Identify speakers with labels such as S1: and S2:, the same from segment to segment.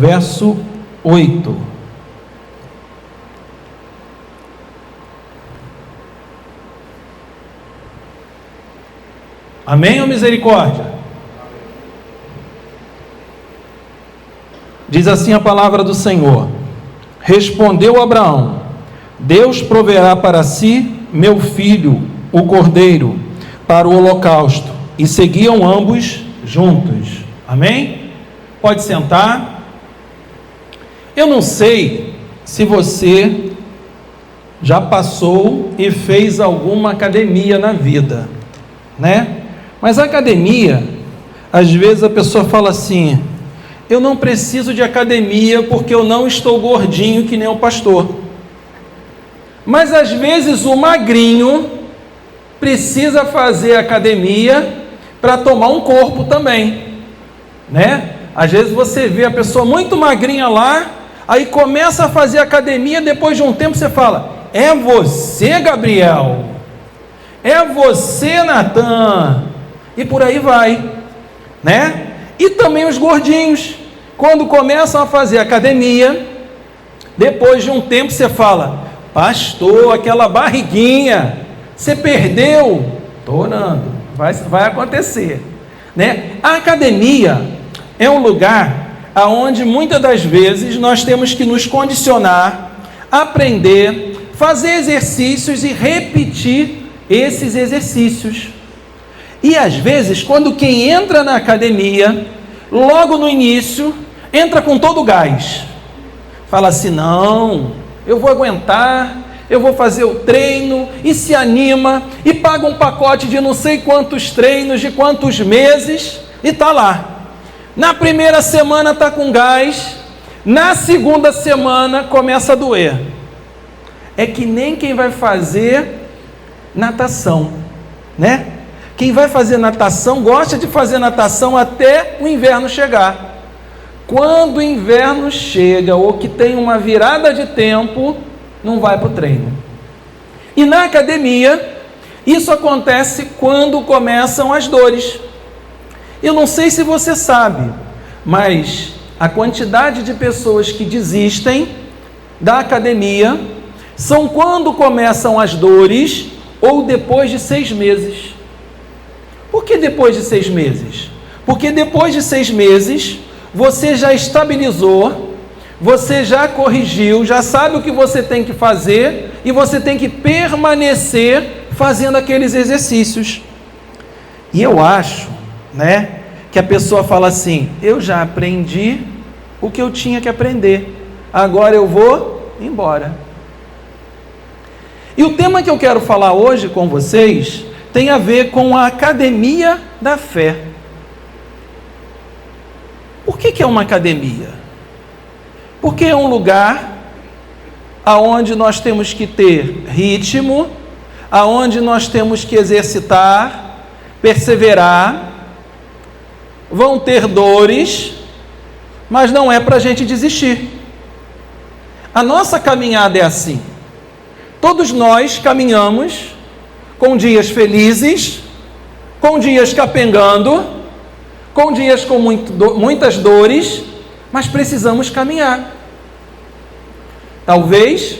S1: verso 8. Amém ou misericórdia? Diz assim a palavra do Senhor: respondeu Abraão: Deus proverá para si meu filho, o cordeiro, para o holocausto. E seguiam ambos juntos. Amém? Pode sentar. Eu não sei se você já passou e fez alguma academia na vida, né? Mas a academia, às vezes a pessoa fala assim: eu não preciso de academia porque eu não estou gordinho que nem o pastor. Mas às vezes o magrinho precisa fazer academia para tomar um corpo também, né? Às vezes você vê a pessoa muito magrinha lá, aí começa a fazer academia, depois de um tempo você fala: é você, Gabriel? É você, Natan? E por aí vai, né? E também os gordinhos, quando começam a fazer academia, depois de um tempo você fala: pastor, aquela barriguinha, você perdeu? Estou orando, vai acontecer, né? A academia é um lugar onde muitas das vezes nós temos que nos condicionar, aprender, fazer exercícios e repetir esses exercícios. E às vezes, quando quem entra na academia, logo no início, entra com todo o gás, fala assim: não, eu vou aguentar, eu vou fazer o treino, e se anima, e paga um pacote de não sei quantos treinos, de quantos meses, e está lá. Na primeira semana está com gás, na segunda semana começa a doer. É que nem quem vai fazer natação, né? Quem vai fazer natação gosta de fazer natação até o inverno chegar. Quando o inverno chega, ou que tem uma virada de tempo, não vai para o treino. E na academia, isso acontece quando começam as dores. Eu não sei se você sabe, mas a quantidade de pessoas que desistem da academia são quando começam as dores ou depois de 6 meses. Por que depois de 6 meses? Porque depois de 6 meses, você já estabilizou, você já corrigiu, já sabe o que você tem que fazer, e você tem que permanecer fazendo aqueles exercícios. E eu acho, né, que a pessoa fala assim: eu já aprendi o que eu tinha que aprender, agora eu vou embora. E o tema que eu quero falar hoje com vocês tem a ver com a academia da fé. Por que é uma academia? Porque é um lugar aonde nós temos que ter ritmo, aonde nós temos que exercitar, perseverar, vão ter dores, mas não é para a gente desistir. A nossa caminhada é assim. Todos nós caminhamos com dias felizes, com dias capengando, com dias com muitas dores, mas precisamos caminhar. Talvez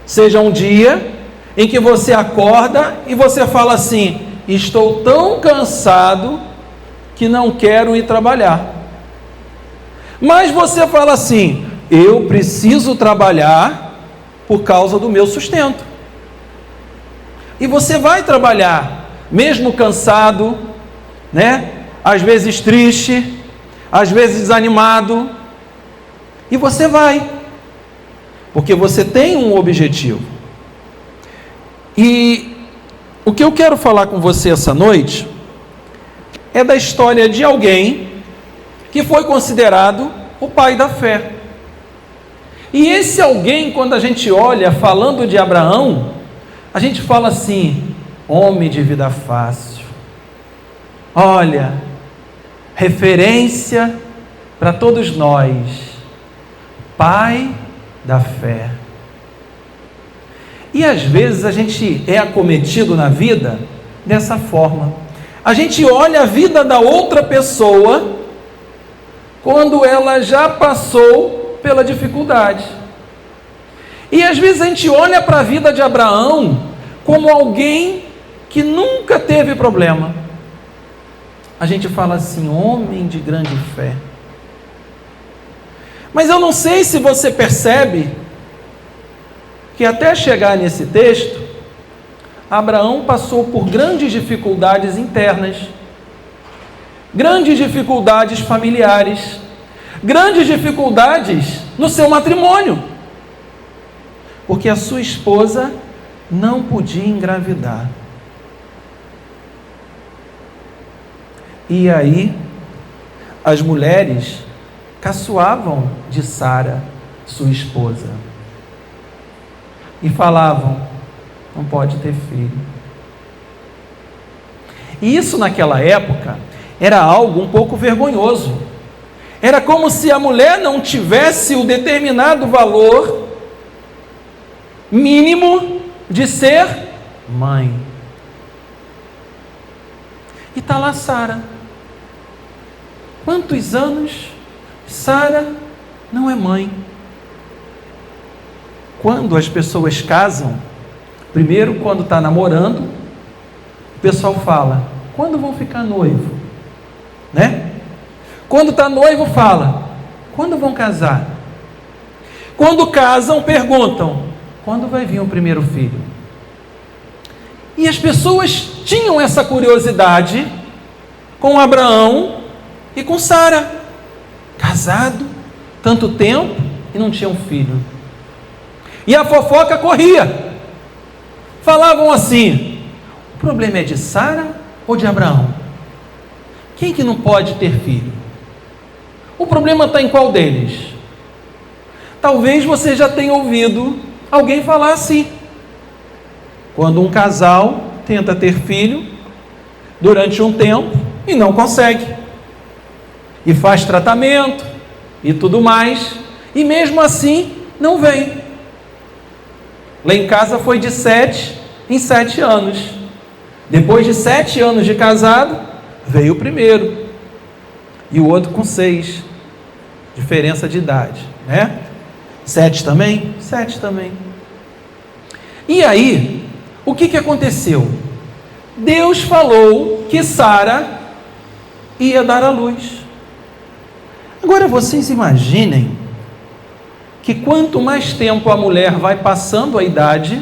S1: seja um dia em que você acorda e você fala assim: estou tão cansado que não quero ir trabalhar. Mas você fala assim: eu preciso trabalhar por causa do meu sustento. E você vai trabalhar, mesmo cansado, né? Às vezes triste, às vezes desanimado, e você vai, porque você tem um objetivo. E o que eu quero falar com você essa noite é da história de alguém que foi considerado o pai da fé. E esse alguém, quando a gente olha falando de Abraão, a gente fala assim: homem de vida fácil. Olha, referência para todos nós, pai da fé. E às vezes a gente é acometido na vida dessa forma. A gente olha a vida da outra pessoa quando ela já passou pela dificuldade. E às vezes a gente olha para a vida de Abraão como alguém que nunca teve problema. A gente fala assim, homem de grande fé. Mas eu não sei se você percebe que até chegar nesse texto, Abraão passou por grandes dificuldades internas, grandes dificuldades familiares, grandes dificuldades no seu matrimônio, porque a sua esposa não podia engravidar. E aí, as mulheres caçoavam de Sara, sua esposa, e falavam, não pode ter filho. E isso naquela época era algo um pouco vergonhoso. Era como se a mulher não tivesse o determinado valor mínimo de ser mãe. E está lá Sara. Quantos anos Sara não é mãe? Quando as pessoas casam, primeiro quando está namorando, o pessoal fala, quando vão ficar noivo? Né? Quando está noivo fala, quando vão casar? Quando casam perguntam, quando vai vir o primeiro filho? E as pessoas tinham essa curiosidade com Abraão e com Sara, casado tanto tempo e não tinham filho. E a fofoca corria. Falavam assim, o problema é de Sara ou de Abraão? Quem que não pode ter filho? O problema está em qual deles? Talvez você já tenha ouvido alguém falar assim. Quando um casal tenta ter filho durante um tempo e não consegue, e faz tratamento e tudo mais, e mesmo assim não vem. Lá em casa foi de 7 em 7 anos. Depois de 7 anos de casado, veio o primeiro, e o outro com 6, diferença de idade, né? 7 também? 7 também. E aí, o que aconteceu? Deus falou que Sara ia dar à luz. Agora vocês imaginem que quanto mais tempo a mulher vai passando a idade,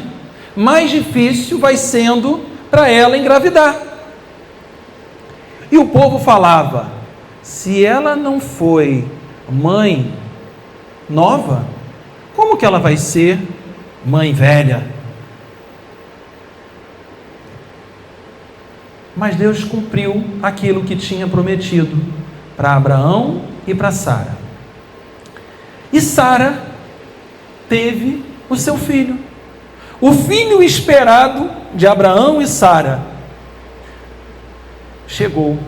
S1: mais difícil vai sendo para ela engravidar. E o povo falava, se ela não foi mãe nova, como que ela vai ser mãe velha? Mas Deus cumpriu aquilo que tinha prometido para Abraão e para Sara. E Sara teve o seu filho. O filho esperado de Abraão e Sara chegou.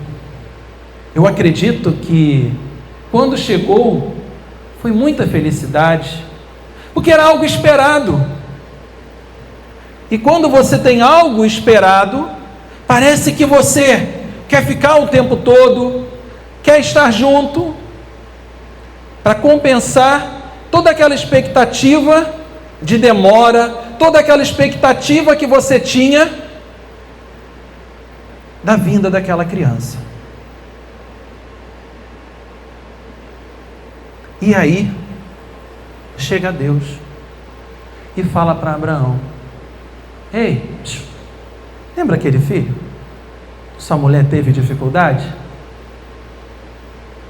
S1: Eu acredito que quando chegou foi muita felicidade, porque era algo esperado. E quando você tem algo esperado, parece que você quer ficar o tempo todo, quer estar junto, para compensar toda aquela expectativa de demora, toda aquela expectativa que você tinha da vinda daquela criança. E aí, chega Deus e fala para Abraão, ei, lembra aquele filho? Sua mulher teve dificuldade?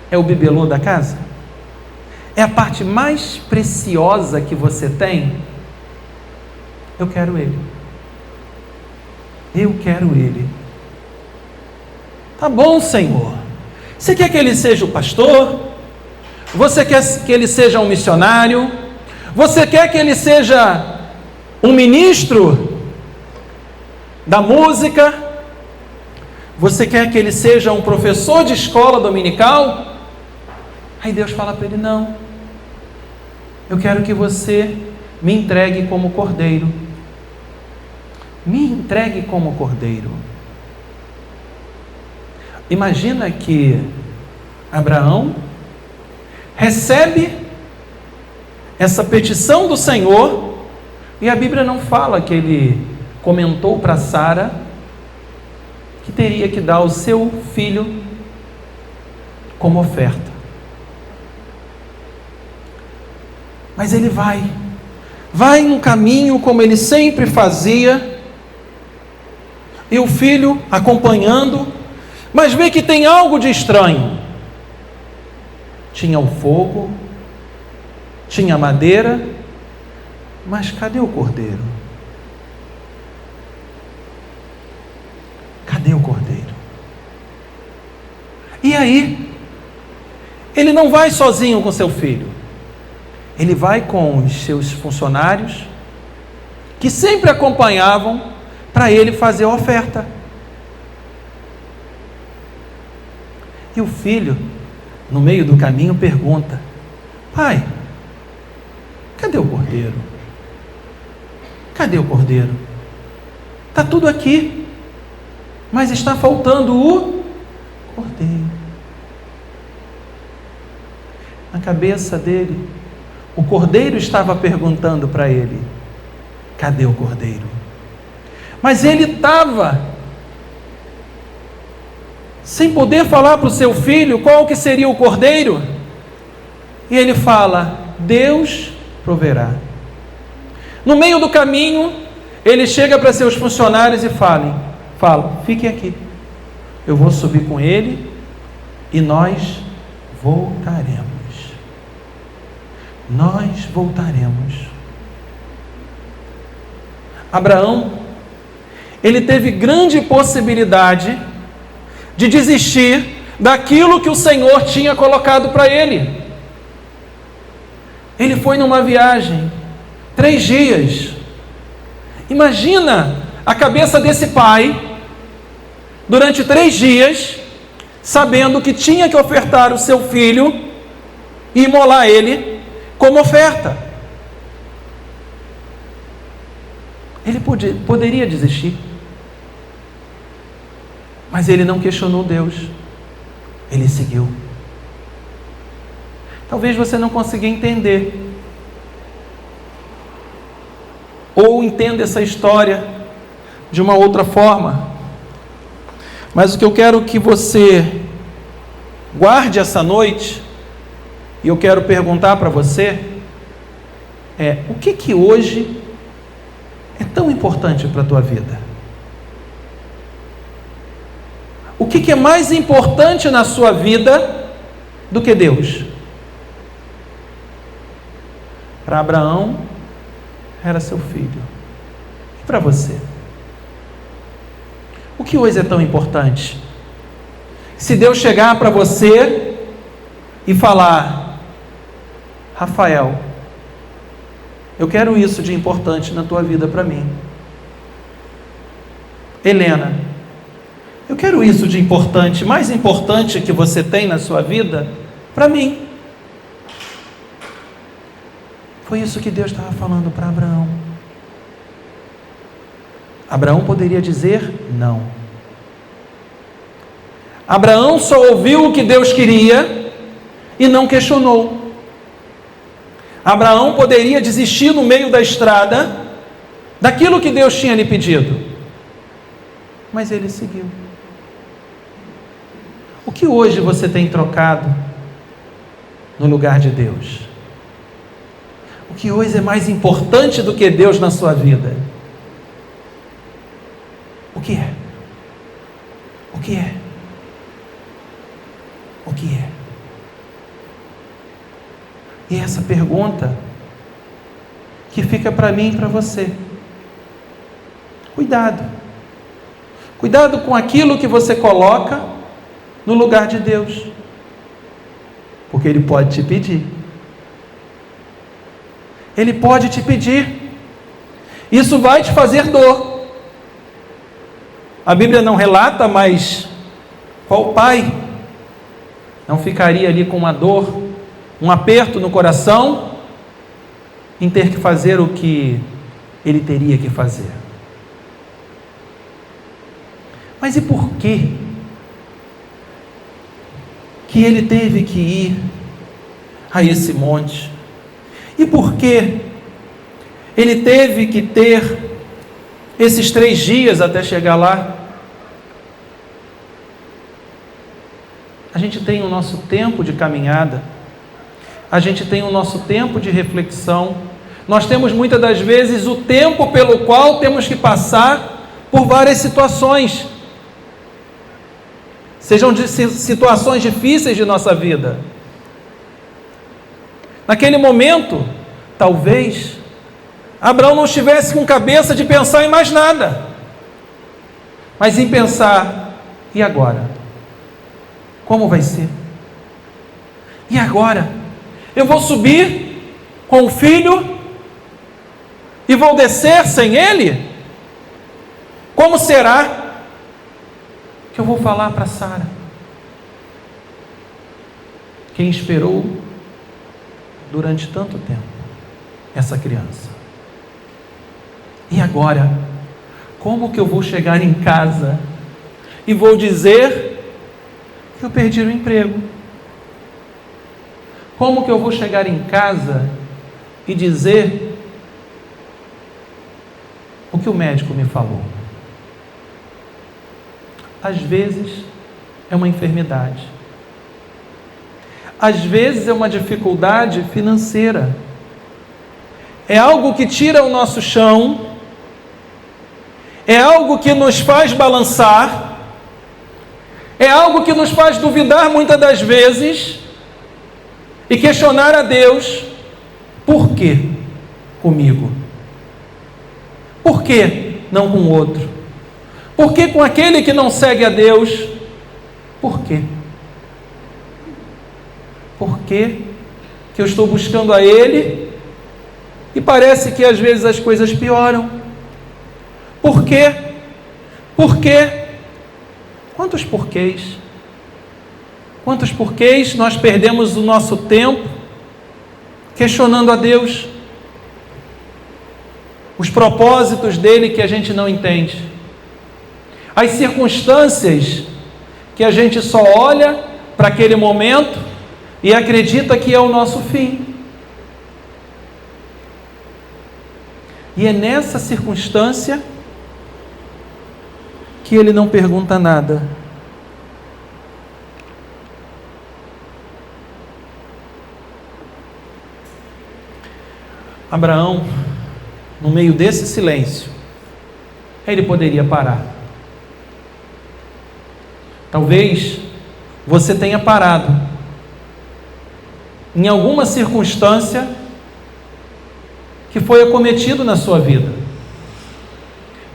S1: É o bibelô da casa? É a parte mais preciosa que você tem? Eu quero ele. Eu quero ele. Tá bom, Senhor. Você quer que ele seja o pastor? Você quer que ele seja um missionário? Você quer que ele seja um ministro da música? Você quer que ele seja um professor de escola dominical? Aí Deus fala para ele, não. Eu quero que você me entregue como cordeiro. Me entregue como cordeiro. Imagina que Abraão recebe essa petição do Senhor, e a Bíblia não fala que ele comentou para Sara que teria que dar o seu filho como oferta. Mas ele vai no caminho como ele sempre fazia, e o filho acompanhando, mas vê que tem algo de estranho. Tinha o fogo, tinha a madeira, mas cadê o cordeiro? Cadê o cordeiro? E aí, ele não vai sozinho com seu filho, ele vai com os seus funcionários, que sempre acompanhavam, para ele fazer a oferta. E o filho, no meio do caminho, pergunta: pai, cadê o cordeiro? Cadê o cordeiro? Está tudo aqui, mas está faltando o cordeiro. Na cabeça dele, o cordeiro estava perguntando para ele: cadê o cordeiro? Mas ele estava sem poder falar para o seu filho qual que seria o cordeiro. E ele fala: Deus proverá. No meio do caminho, ele chega para seus funcionários e fala: fiquem aqui, eu vou subir com ele e nós voltaremos. Nós voltaremos. Abraão, ele teve grande possibilidade de desistir daquilo que o Senhor tinha colocado para ele. Ele foi numa viagem, 3 dias. Imagina a cabeça desse pai, durante 3 dias, sabendo que tinha que ofertar o seu filho e imolar ele como oferta. Ele poderia desistir, mas ele não questionou Deus, ele seguiu. Talvez você não consiga entender, ou entenda essa história de uma outra forma, mas o que eu quero que você guarde essa noite, e eu quero perguntar para você, o que hoje é tão importante para a tua vida? O que é mais importante na sua vida do que Deus? Para Abraão, era seu filho. E para você? O que hoje é tão importante? Se Deus chegar para você e falar: Rafael, eu quero isso de importante na tua vida para mim. Helena, eu quero isso de importante, mais importante que você tem na sua vida, para mim. Foi isso que Deus estava falando para Abraão. Abraão poderia dizer não. Abraão só ouviu o que Deus queria e não questionou. Abraão poderia desistir no meio da estrada daquilo que Deus tinha lhe pedido, mas ele seguiu. O que hoje você tem trocado no lugar de Deus? O que hoje é mais importante do que Deus na sua vida? O que é? O que é? O que é? E essa pergunta que fica para mim e para você. Cuidado. Cuidado com aquilo que você coloca no lugar de Deus, porque Ele pode te pedir. Ele pode te pedir. Isso vai te fazer dor. A Bíblia não relata, mas qual pai não ficaria ali com uma dor, um aperto no coração, em ter que fazer o que ele teria que fazer? Mas e por que ele teve que ir a esse monte? E por que ele teve que ter esses 3 dias até chegar lá? A gente tem o nosso tempo de caminhada, a gente tem o nosso tempo de reflexão, nós temos muitas das vezes o tempo pelo qual temos que passar por várias situações, sejam situações difíceis de nossa vida. Naquele momento, talvez, Abraão não estivesse com cabeça de pensar em mais nada, mas em pensar, e agora? Como vai ser? E agora? Eu vou subir com o filho e vou descer sem ele? Como será que eu vou falar para Sara? Quem esperou durante tanto tempo essa criança? E agora? Como que eu vou chegar em casa e vou dizer que eu perdi o emprego? Como que eu vou chegar em casa e dizer o que o médico me falou? Às vezes é uma enfermidade, às vezes é uma dificuldade financeira, é algo que tira o nosso chão, é algo que nos faz balançar, é algo que nos faz duvidar muitas das vezes e questionar a Deus: por que comigo? Por que não com o outro? Por que com aquele que não segue a Deus? Por quê? Por que eu estou buscando a Ele e parece que às vezes as coisas pioram? Por quê? Por quê? Quantos porquês? Quantos porquês nós perdemos o nosso tempo questionando a Deus, os propósitos dele que a gente não entende, as circunstâncias que a gente só olha para aquele momento e acredita que é o nosso fim. E é nessa circunstância que ele não pergunta nada. Abraão, no meio desse silêncio, ele poderia parar. Talvez você tenha parado em alguma circunstância que foi acometido na sua vida.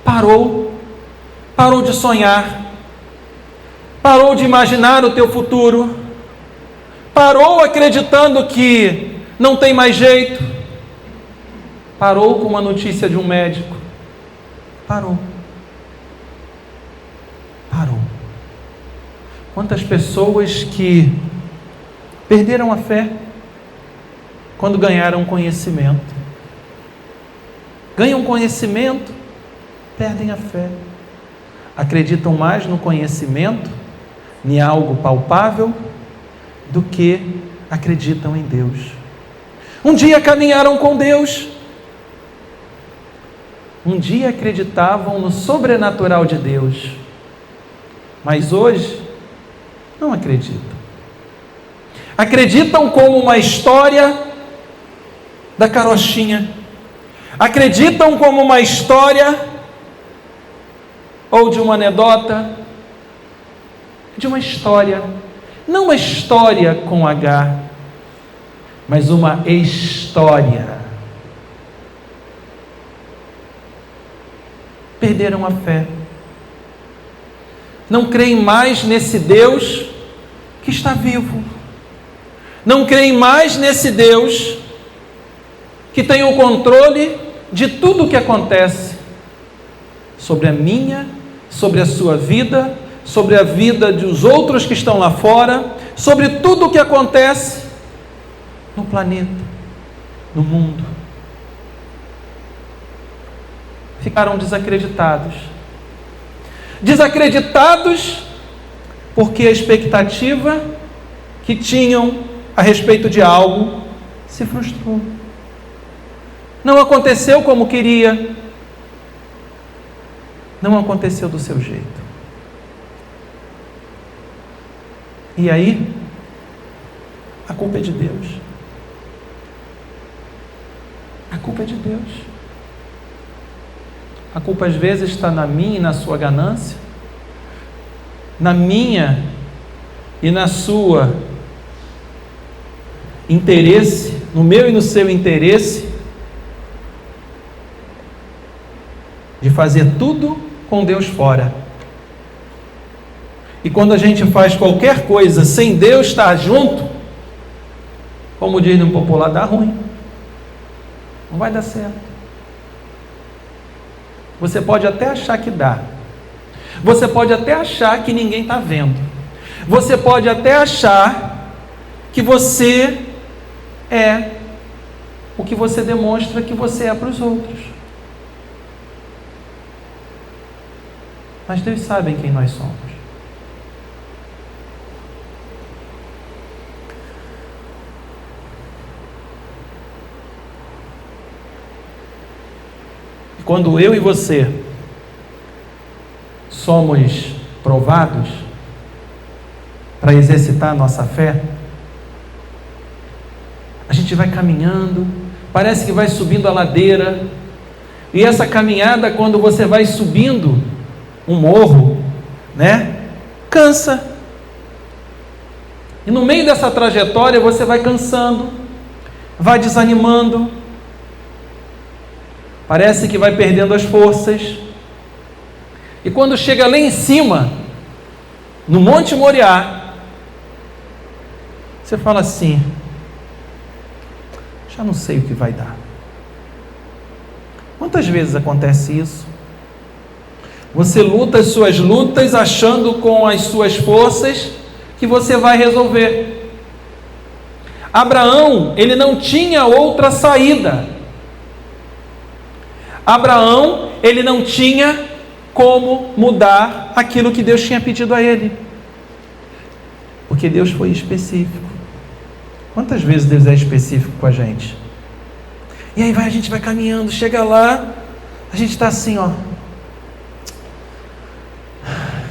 S1: Parou de sonhar, parou de imaginar o teu futuro, parou acreditando que não tem mais jeito, parou com uma notícia de um médico, parou. Quantas pessoas que perderam a fé quando ganharam conhecimento, ganham conhecimento, perdem a fé, acreditam mais no conhecimento, em algo palpável, do que acreditam em Deus. Um dia caminharam com Deus, um dia acreditavam no sobrenatural de Deus, mas hoje não acreditam. Acreditam como uma história da carochinha, acreditam como uma história ou de uma anedota, de uma história, não uma história com H, mas uma história. Perderam a fé, não creem mais nesse Deus que está vivo, não creem mais nesse Deus que tem o controle de tudo o que acontece sobre a minha, sobre a sua vida, sobre a vida dos outros que estão lá fora, sobre tudo o que acontece no planeta, no mundo. Ficaram desacreditados porque a expectativa que tinham a respeito de algo, se frustrou. Não aconteceu como queria. Não aconteceu do seu jeito. E aí, a culpa é de Deus. A culpa é de Deus. A culpa às vezes está na minha e na sua ganância, na minha e na sua interesse, no meu e no seu interesse, de fazer tudo com Deus fora. E quando a gente faz qualquer coisa sem Deus estar junto, como diz no popular, dá ruim. Não vai dar certo. Você pode até achar que dá. Você pode até achar que ninguém está vendo. Você pode até achar que você é o que você demonstra que você é para os outros. Mas Deus sabe quem nós somos. E quando eu e você somos provados para exercitar a nossa fé, a gente vai caminhando, parece que vai subindo a ladeira, e essa caminhada, quando você vai subindo um morro, cansa. E no meio dessa trajetória você vai cansando, vai desanimando, parece que vai perdendo as forças. E quando chega lá em cima, no Monte Moriá, você fala assim: já não sei o que vai dar. Quantas vezes acontece isso? Você luta as suas lutas achando com as suas forças que você vai resolver. Abraão, ele não tinha outra saída. Abraão, ele não tinha como mudar aquilo que Deus tinha pedido a ele. Porque Deus foi específico. Quantas vezes Deus é específico com a gente? E aí a gente vai caminhando, chega lá, a gente está assim,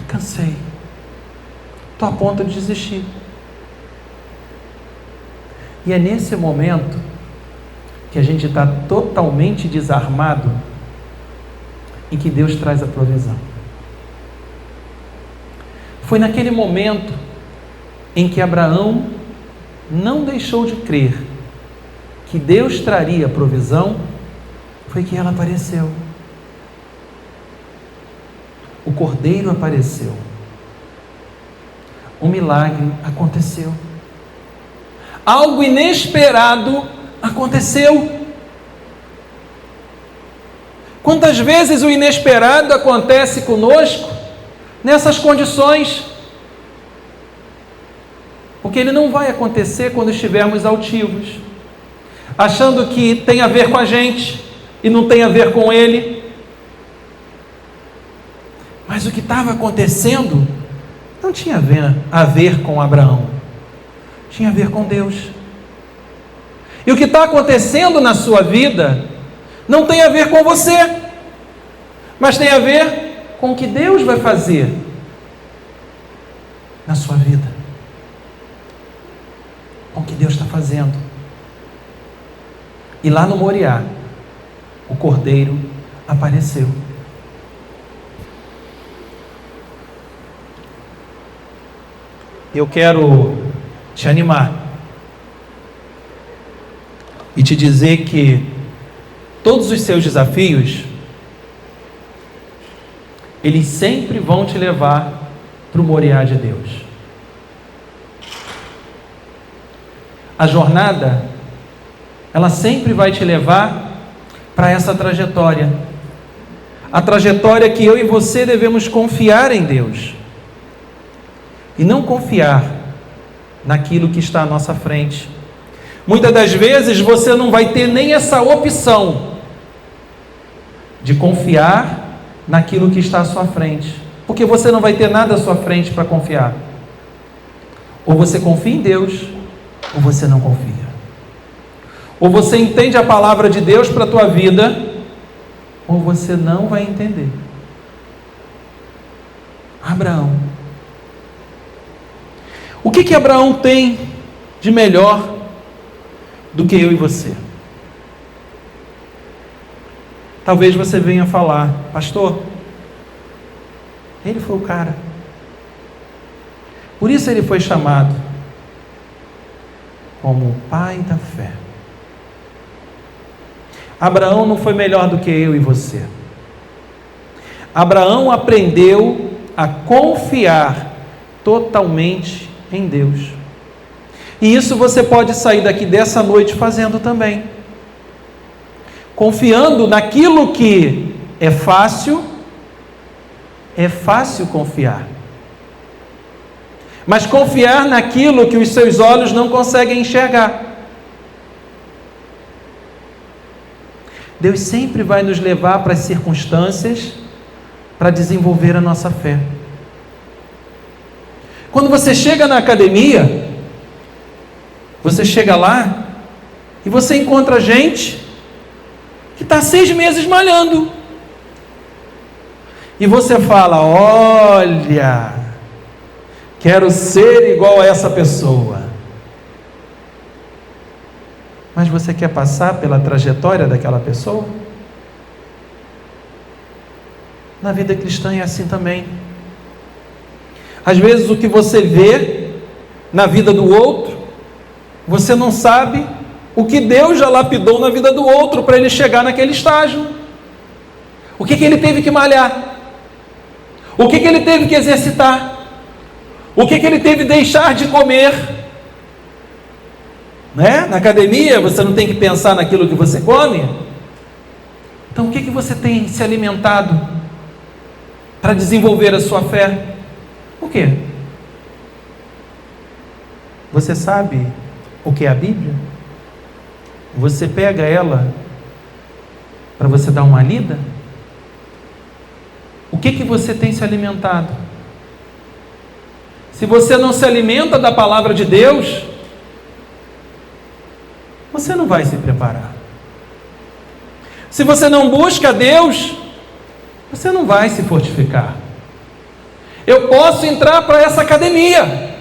S1: cansei, estou a ponto de desistir. E é nesse momento que a gente está totalmente desarmado, em que Deus traz a provisão. Foi naquele momento em que Abraão não deixou de crer que Deus traria a provisão, foi que ela apareceu. O cordeiro apareceu. Um milagre aconteceu. Algo inesperado aconteceu. Quantas vezes o inesperado acontece conosco nessas condições? Porque ele não vai acontecer quando estivermos altivos, achando que tem a ver com a gente e não tem a ver com ele. Mas o que estava acontecendo não tinha a ver com Abraão, tinha a ver com Deus. E o que está acontecendo na sua vida não tem a ver com você, mas tem a ver com o que Deus vai fazer na sua vida, com o que Deus está fazendo. E lá no Moriá, o cordeiro apareceu. Eu quero te animar e te dizer que todos os seus desafios, eles sempre vão te levar para o Moriá de Deus. A jornada, ela sempre vai te levar para essa trajetória. A trajetória que eu e você devemos confiar em Deus. E não confiar naquilo que está à nossa frente. Muitas das vezes você não vai ter nem essa opção de confiar naquilo que está à sua frente, porque você não vai ter nada à sua frente para confiar. Ou você confia em Deus, ou você não confia. Ou você entende a palavra de Deus para a tua vida, ou você não vai entender. Abraão. O que Abraão tem de melhor do que eu e você? Talvez você venha falar: pastor, ele foi o cara. Por isso ele foi chamado como o pai da fé. Abraão não foi melhor do que eu e você. Abraão aprendeu a confiar totalmente em Deus. E isso você pode sair daqui dessa noite fazendo também. Confiando naquilo que é fácil confiar. Mas confiar naquilo que os seus olhos não conseguem enxergar. Deus sempre vai nos levar para as circunstâncias para desenvolver a nossa fé. Quando você chega na academia, você chega lá e você encontra gente que está 6 meses malhando. E você fala: olha, quero ser igual a essa pessoa. Mas você quer passar pela trajetória daquela pessoa? Na vida cristã é assim também. Às vezes o que você vê na vida do outro, você não sabe o que Deus já lapidou na vida do outro para ele chegar naquele estágio. O que ele teve que malhar? O que ele teve que exercitar? O que ele teve que deixar de comer? Né? Na academia você não tem que pensar naquilo que você come. Então o que você tem se alimentado para desenvolver a sua fé? O quê? Você sabe o que é a Bíblia? Você pega ela para você dar uma lida? O que você tem se alimentado? Se você não se alimenta da palavra de Deus, você não vai se preparar. Se você não busca Deus, você não vai se fortificar. Eu posso entrar para essa academia,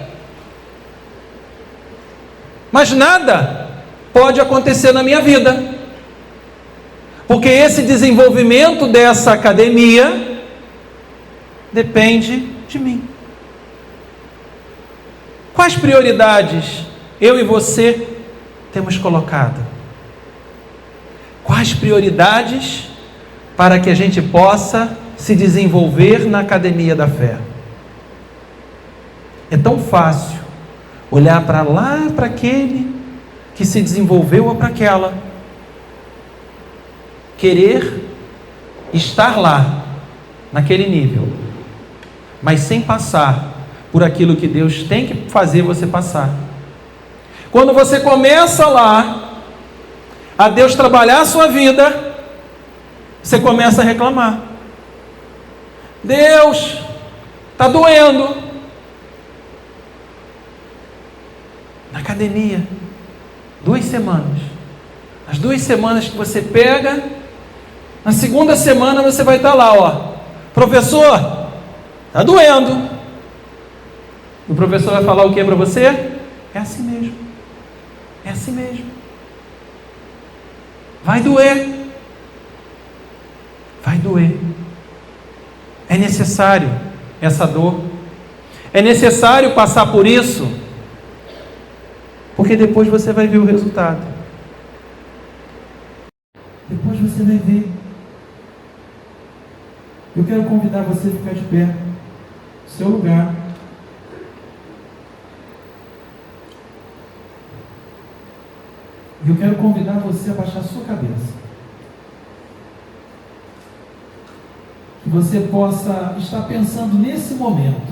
S1: mas nada pode acontecer na minha vida, porque esse desenvolvimento dessa academia depende de mim. Quais prioridades eu e você temos colocado? Quais prioridades para que a gente possa se desenvolver na academia da fé? É tão fácil olhar para lá, para aquele que se desenvolveu ou para aquela, querer estar lá, naquele nível, mas sem passar por aquilo que Deus tem que fazer você passar. Quando você começa lá a Deus trabalhar a sua vida, você começa a reclamar: Deus, está doendo. Na academia, 2 semanas. As 2 semanas que você pega, na segunda semana você vai estar lá, ó, professor, está doendo. O professor vai falar o que para você? É assim mesmo. É assim mesmo. Vai doer. Vai doer. É necessário essa dor. É necessário passar por isso, porque depois você vai ver o resultado. Depois você vai ver. Eu quero convidar você a ficar de pé no seu lugar. E eu quero convidar você a baixar a sua cabeça. Que você possa estar pensando nesse momento: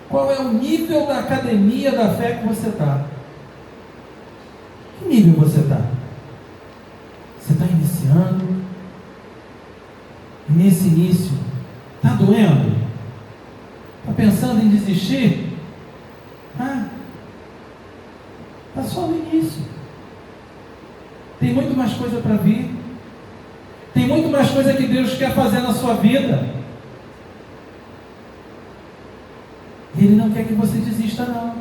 S1: qual é o nível da academia da fé que você está? Que nível você está? Você está iniciando? E nesse início, está doendo? Está pensando em desistir? Tem muito mais coisa para vir. Tem muito mais coisa que Deus quer fazer na sua vida. E Ele não quer que você desista, não.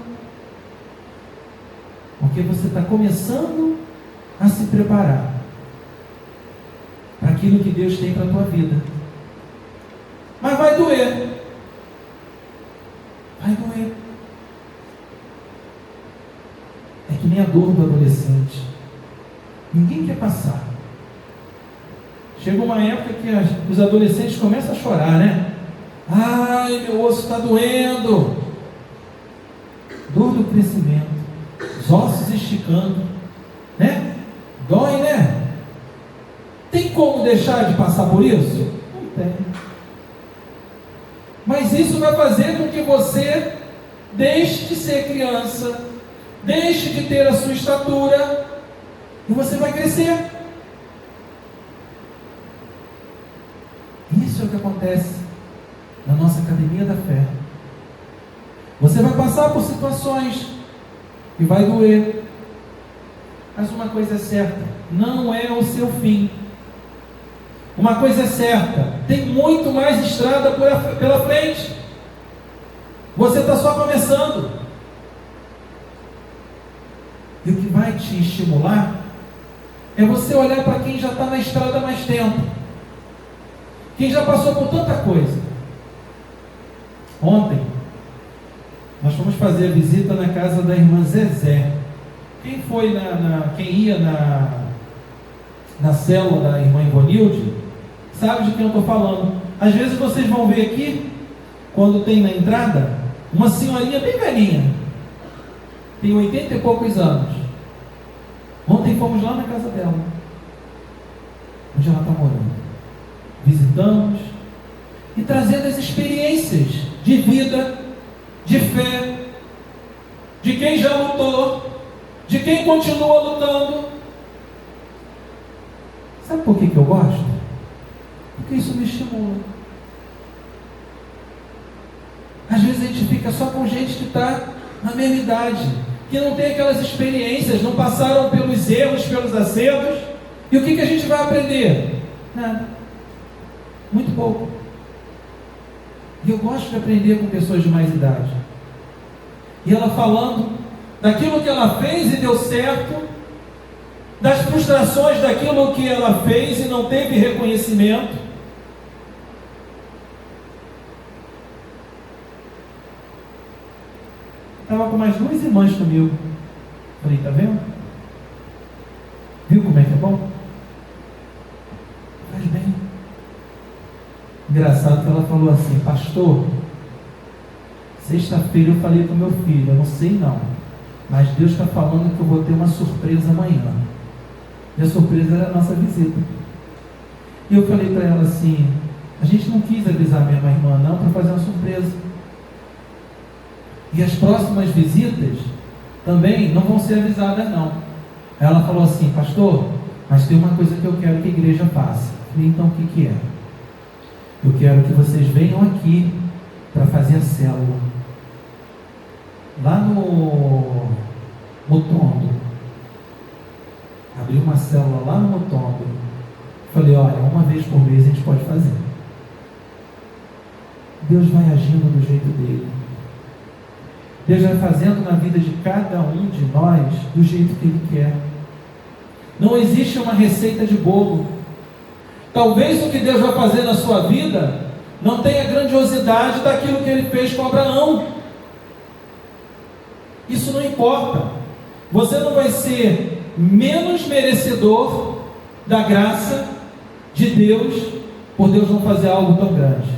S1: Porque você está começando a se preparar para aquilo que Deus tem para a tua vida. Mas vai doer. Vai doer. É que nem a dor do adolescente. Ninguém quer passar. Chega uma época que os adolescentes começam a chorar, né? Ai, meu osso está doendo. Dor do crescimento. Os ossos esticando. Né? Dói, né? Tem como deixar de passar por isso? Não tem. Mas isso vai fazer com que você deixe de ser criança, deixe de ter a sua estatura, e você vai crescer. Isso é o que acontece na nossa academia da fé. Você vai passar por situações e vai doer. Mas uma coisa é certa, não é o seu fim. Uma coisa é certa, tem muito mais estrada pela frente. Você está só começando. E o que vai te estimular é você olhar para quem já está na estrada há mais tempo. Quem já passou por tanta coisa. Ontem, nós fomos fazer a visita na casa da irmã Zezé. Quem foi quem ia na célula da irmã Ivonilde, sabe de quem eu estou falando. Às vezes vocês vão ver aqui, quando tem na entrada, uma senhorinha bem velhinha, tem 80 e poucos anos. Ontem fomos lá na casa dela, onde ela está morando. Visitamos e trazendo as experiências de vida, de fé, de quem já lutou, de quem continua lutando. Sabe por que eu gosto? Porque isso me estimula. Às vezes a gente fica só com gente que está na mesma idade, que não tem aquelas experiências, não passaram pelos erros, pelos acertos. E o que a gente vai aprender? Nada. Muito pouco. E eu gosto de aprender com pessoas de mais idade. E ela falando daquilo que ela fez e deu certo, das frustrações daquilo que ela fez e não teve reconhecimento. Estava com mais duas irmãs comigo. Falei, tá vendo? Viu como é que é bom? Faz bem. Engraçado que ela falou assim: pastor, sexta-feira eu falei com meu filho, eu não sei não, mas Deus está falando que eu vou ter uma surpresa amanhã. E a surpresa era a nossa visita. E eu falei para ela assim: a gente não quis avisar minha irmã não, para fazer uma surpresa. E as próximas visitas também não vão ser avisadas não. Ela falou assim: pastor, mas tem uma coisa que eu quero que a igreja faça. Eu falei, então o que é? Eu quero que vocês venham aqui para fazer a célula lá no Mutombo. Abri uma célula lá no Mutombo. Falei, olha, uma vez por mês a gente pode fazer. Deus vai agindo do jeito dele. Deus vai fazendo na vida de cada um de nós do jeito que Ele quer. Não existe uma receita de bolo. Talvez o que Deus vai fazer na sua vida não tenha a grandiosidade daquilo que Ele fez com Abraão. Isso não importa. Você não vai ser menos merecedor da graça de Deus por Deus não fazer algo tão grande.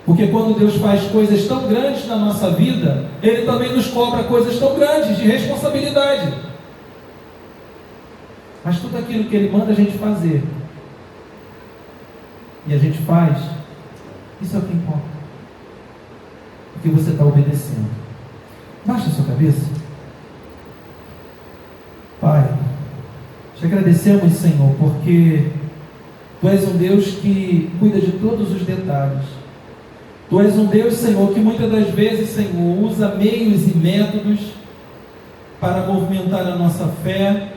S1: Porque quando Deus faz coisas tão grandes na nossa vida, Ele também nos cobra coisas tão grandes de responsabilidade. Mas tudo aquilo que Ele manda a gente fazer, e a gente faz, isso é o que importa. Porque você está obedecendo. Baixa a sua cabeça. Pai, te agradecemos, Senhor, porque Tu és um Deus que cuida de todos os detalhes. Tu és um Deus, Senhor, que muitas das vezes, Senhor, usa meios e métodos para movimentar a nossa fé,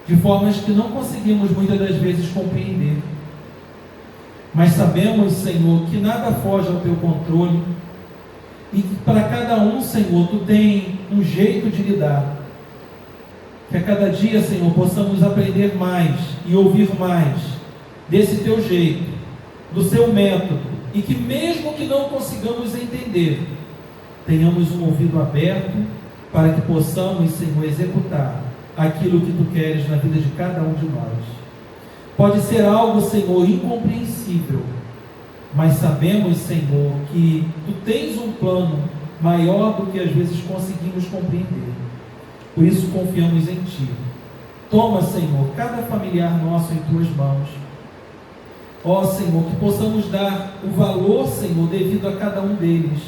S1: de formas que não conseguimos muitas das vezes compreender. Mas sabemos, Senhor, que nada foge ao teu controle e que para cada um, Senhor, tu tem um jeito de lidar. Que a cada dia, Senhor, possamos aprender mais e ouvir mais desse teu jeito, do seu método, e que mesmo que não consigamos entender, tenhamos um ouvido aberto para que possamos, Senhor, executar aquilo que tu queres na vida de cada um de nós. Pode ser algo, Senhor, incompreensível, mas sabemos, Senhor, que tu tens um plano maior do que às vezes conseguimos compreender. Por isso confiamos em ti. Toma, Senhor, cada familiar nosso em tuas mãos. Ó Senhor, que possamos dar o valor, Senhor, devido a cada um deles,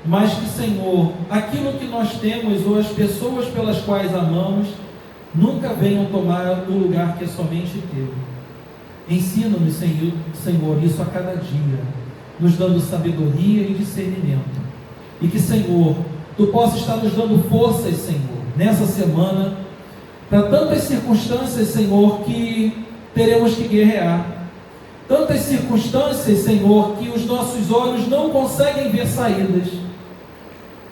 S1: mas que, Senhor, aquilo que nós temos ou as pessoas pelas quais amamos nunca venham tomar o lugar que é somente teu. Ensina-nos, Senhor, isso a cada dia, nos dando sabedoria e discernimento, e que, Senhor, tu possa estar nos dando forças, Senhor, nessa semana, para tantas circunstâncias, Senhor, que teremos que guerrear, tantas circunstâncias, Senhor, que os nossos olhos não conseguem ver saídas,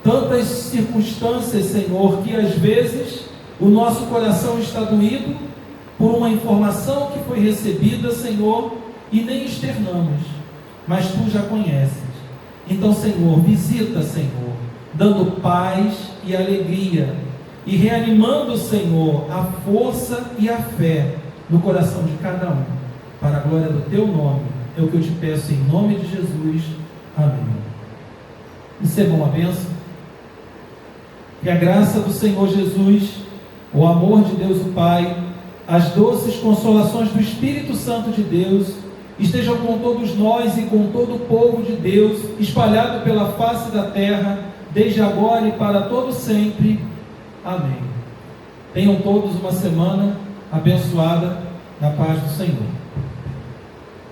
S1: tantas circunstâncias, Senhor, que às vezes o nosso coração está doído por uma informação que foi recebida, Senhor, e nem externamos, mas tu já conheces. Então, Senhor, visita, Senhor, dando paz e alegria, e reanimando, Senhor, a força e a fé no coração de cada um, para a glória do teu nome. É o que eu te peço em nome de Jesus. Amém. Recebam a bênção. Que a graça do Senhor Jesus, o amor de Deus o Pai, as doces consolações do Espírito Santo de Deus estejam com todos nós e com todo o povo de Deus, espalhado pela face da terra, desde agora e para todo sempre. Amém. Tenham todos uma semana abençoada na paz do Senhor.